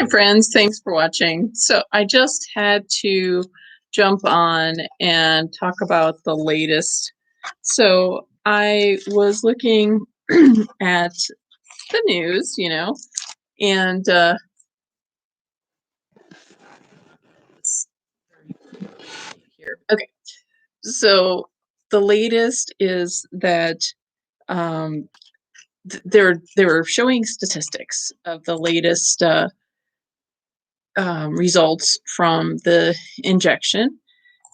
Hi, friends. Thanks for watching. So I just had to jump on and talk about the latest. So I was looking at the news, and here. Okay. So the latest is that um, they're showing statistics of the latest results from the injection.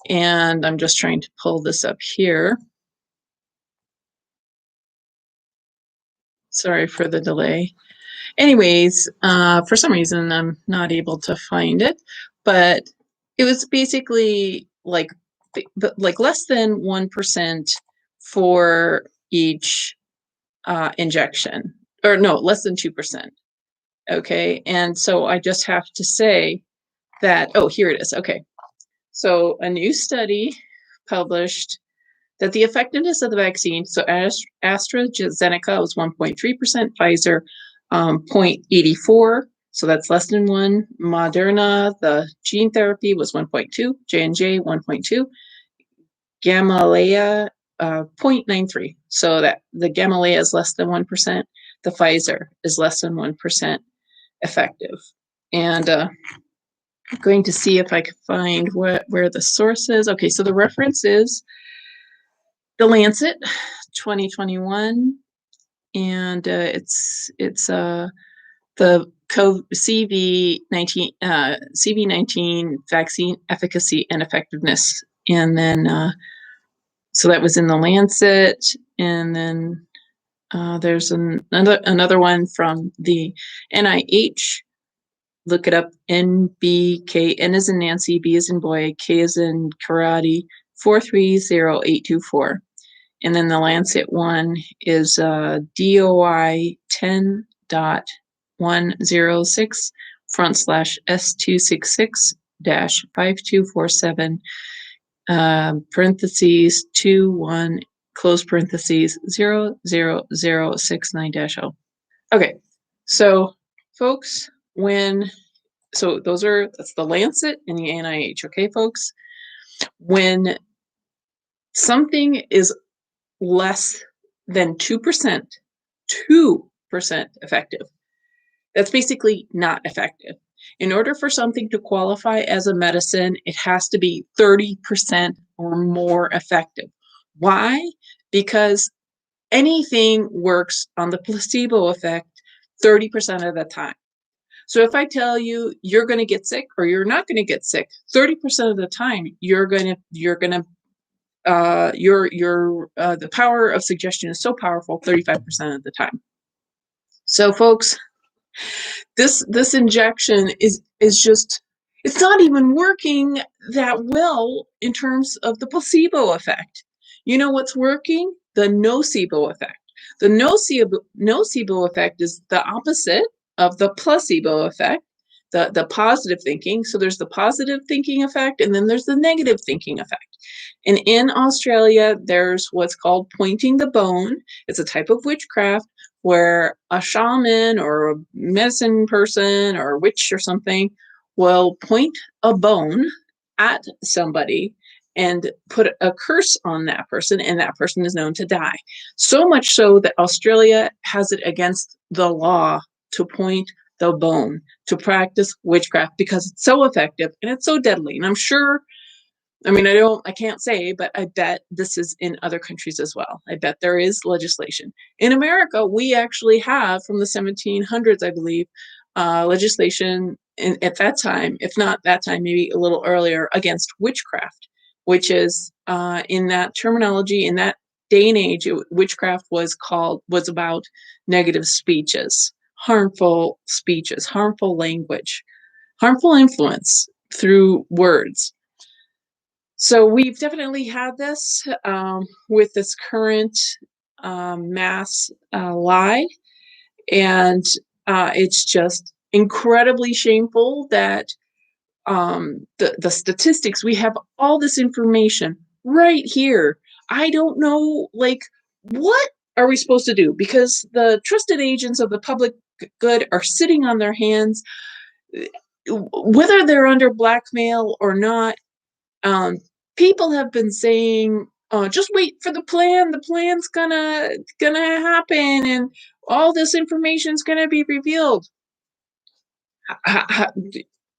And I'm just trying to pull this up here. Sorry for the delay. Anyways, for some reason, I'm not able to find it, but it was basically like less than 1% for each injection, or no, less than 2%. Okay, and so I just have to say that, oh, here it is. Okay, so a new study published that the effectiveness of the vaccine, so AstraZeneca was 1.3%, Pfizer 0.84, so that's less than 1. Moderna, the gene therapy was 1.2, J&J 1.2, Gamaleya 0.93, so that the Gamaleya is less than 1%, the Pfizer is less than 1% effective. And I'm going to see if I can find where the source is. Okay, so the reference is The Lancet, 2021, and it's the CV19 vaccine efficacy and effectiveness, and then so that was in the Lancet, and then there's another one from the NIH. Look it up. NBK. N as in Nancy, B as in boy, K as in karate. 430824. And then the Lancet one is DOI 10.106 /S266-5247 parentheses 21 close parentheses 00069-0. Okay, so folks, that's the Lancet and the NIH. Okay, folks, when something is less than 2%, 2% effective, that's basically not effective. In order for something to qualify as a medicine, it has to be 30% or more effective. Why? Because anything works on the placebo effect 30% of the time. So if I tell you you're going to get sick or you're not going to get sick, 30% of the time the power of suggestion is so powerful 35% of the time. So folks, this injection is just, it's not even working that well in terms of the placebo effect. You know what's working? The nocebo effect. The nocebo effect is the opposite of the placebo effect, the positive thinking. So there's the positive thinking effect, and then there's the negative thinking effect. And in Australia, there's what's called pointing the bone. It's a type of witchcraft where a shaman or a medicine person or a witch or something will point a bone at somebody and put a curse on that person, and that person is known to die. So much so that Australia has it against the law to point the bone, to practice witchcraft, because it's so effective and it's so deadly. And I'm sure, I can't say, but I bet this is in other countries as well. I bet there is legislation. In America, we actually have, from the 1700s, I believe, legislation at that time, if not that time, maybe a little earlier, against witchcraft, which is, in that terminology, in that day and age, witchcraft was about negative speeches, harmful language, harmful influence through words. So we've definitely had this with this current mass lie, and it's just incredibly shameful that the statistics, we have all this information right here. I don't know, what are we supposed to do? Because the trusted agents of the public good are sitting on their hands. whether they're under blackmail or not, um, people have been saying, "Just wait for the plan. The plan's gonna happen, and all this information's gonna be revealed." I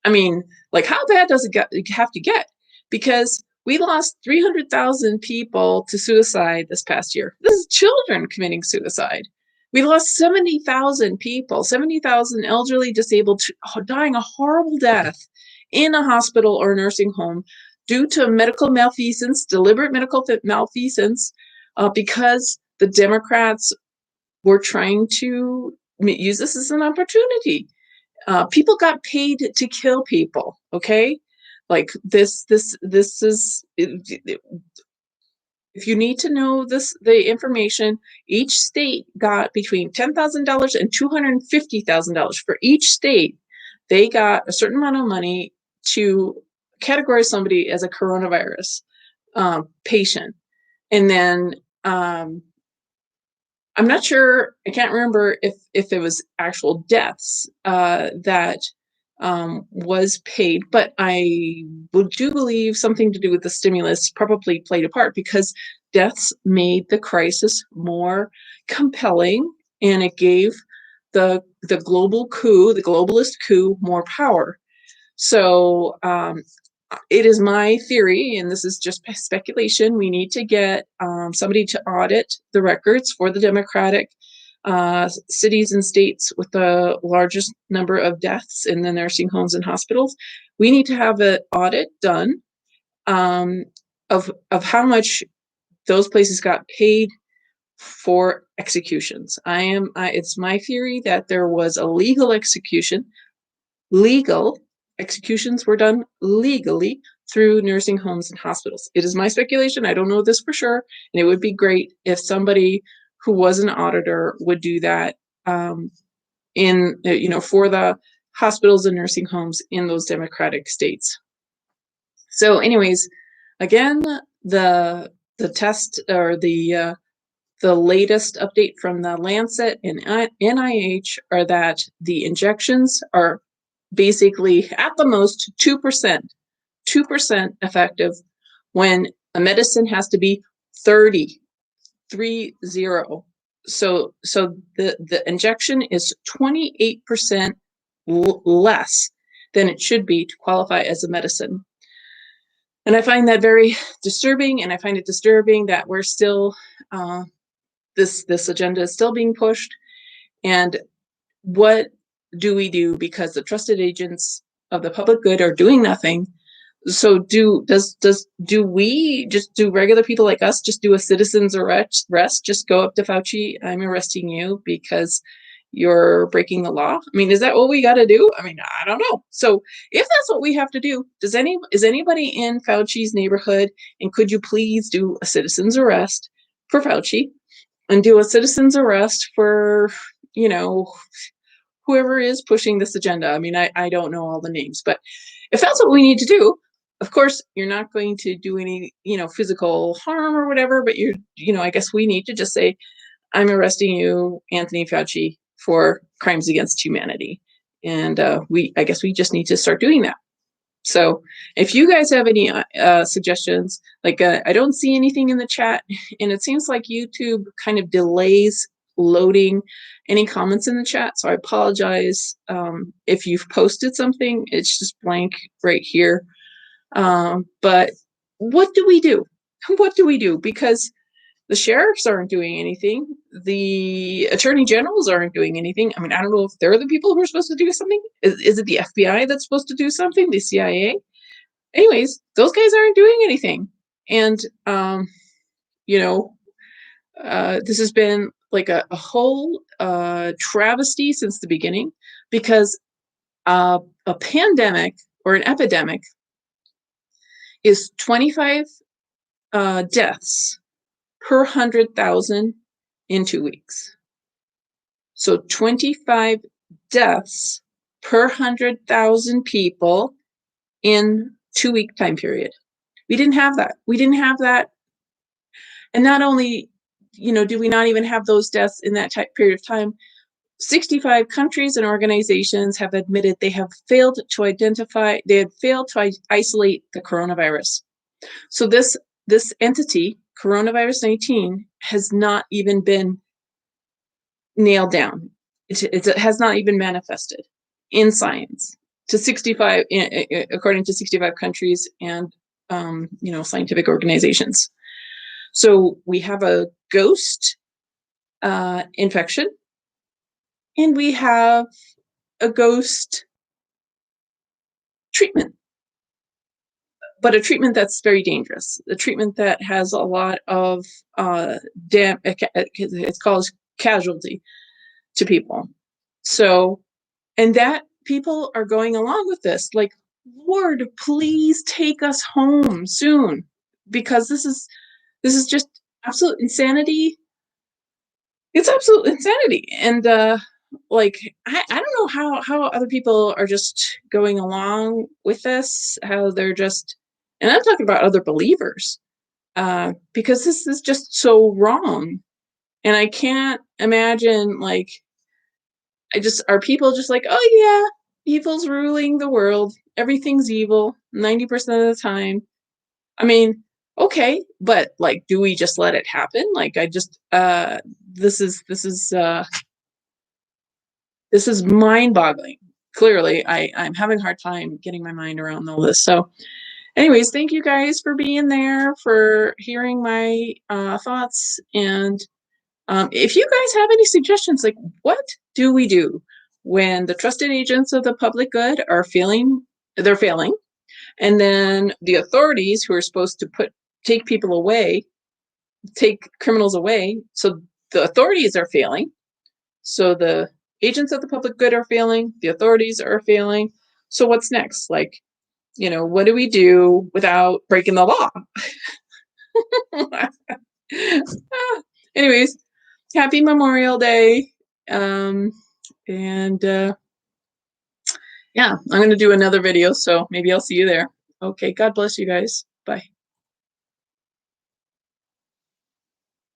mean, like, how bad does it have to get? Because we lost 300,000 people to suicide this past year. This is children committing suicide. We lost 70,000 people, 70,000 elderly disabled dying a horrible death in a hospital or nursing home due to medical malfeasance, deliberate medical malfeasance, because the Democrats were trying to use this as an opportunity. People got paid to kill people. Okay, like this is. If you need to know the information, each state got between $10,000 and $250,000 for each state. They got a certain amount of money to categorize somebody as a coronavirus patient, and then I'm not sure. I can't remember if it was actual deaths that was paid, but I do believe something to do with the stimulus probably played a part because deaths made the crisis more compelling, and it gave the global coup, the globalist coup, more power. So it is my theory, and this is just speculation. We need to get somebody to audit the records for the Democratic cities and states with the largest number of deaths in the nursing homes and hospitals. We need to have an audit done um, of how much those places got paid for executions. It's my theory that there was a legal execution. Legal executions were done legally through nursing homes and hospitals. It is my speculation. I don't know this for sure. And it would be great if somebody who was an auditor would do that for the hospitals and nursing homes in those Democratic states. So, anyways, again, the test or the latest update from the Lancet and NIH are that the injections are basically at the most 2% effective when a medicine has to be 30. So the injection is 28% less than it should be to qualify as a medicine. And I find that very disturbing, and I find it disturbing that we're still this agenda is still being pushed. And what do we do? Because the trusted agents of the public good are doing nothing. So do we, just do regular people like us, just do a citizen's arrest? Just go up to Fauci, I'm arresting you because you're breaking the law? I mean, is that what we got to do? I mean, I don't know. So if that's what we have to do, is anybody in Fauci's neighborhood, and could you please do a citizen's arrest for Fauci and do a citizen's arrest for, whoever is pushing this agenda? I mean, I don't know all the names, but if that's what we need to do, of course, you're not going to do any, physical harm or whatever, but I guess we need to just say, I'm arresting you, Anthony Fauci, for crimes against humanity. And I guess we just need to start doing that. So if you guys have any suggestions, like I don't see anything in the chat, and it seems like YouTube kind of delays loading any comments in the chat. So I apologize if you've posted something. It's just blank right here. But what do we do? What do we do? Because the sheriffs aren't doing anything. The attorney generals aren't doing anything. I mean, I don't know if they're the people who are supposed to do something. Is it the FBI that's supposed to do something? The CIA? Anyways, those guys aren't doing anything. And, this has been like a whole travesty since the beginning, because a pandemic or an epidemic is 25 deaths per 100,000 in 2 weeks. So 25 deaths per 100,000 people in 2-week time period. We didn't have that. And not only, do we not even have those deaths in that period of time, 65 countries and organizations have admitted they have failed to isolate the coronavirus. So this entity, coronavirus 19, has not even been nailed down. It has not even manifested in science to 65, according to 65 countries and scientific organizations. So we have a ghost infection, and we have a ghost treatment, but a treatment that's very dangerous. A treatment that has a lot of it's called casualty to people. So, and that people are going along with this. Like, Lord, please take us home soon, because this is just absolute insanity. It's absolute insanity. And like I don't know how other people are just going along with this, how they're just, and I'm talking about other believers, because this is just so wrong. And I can't imagine, like, are people just like, oh yeah, evil's ruling the world, everything's evil 90% of the time. I mean, okay, but like, do we just let it happen? Like, I just this is mind-boggling. Clearly, I'm having a hard time getting my mind around all this. So anyways, thank you guys for being there, for hearing my thoughts. And if you guys have any suggestions, like, what do we do when the trusted agents of the public good are failing? They're failing. And then the authorities, who are supposed to take people away, take criminals away. So the authorities are failing. So the agents of the public good are failing. The authorities are failing. So what's next? Like, what do we do without breaking the law? Anyways, happy Memorial Day. And yeah, I'm going to do another video, so maybe I'll see you there. Okay, God bless you guys. Bye.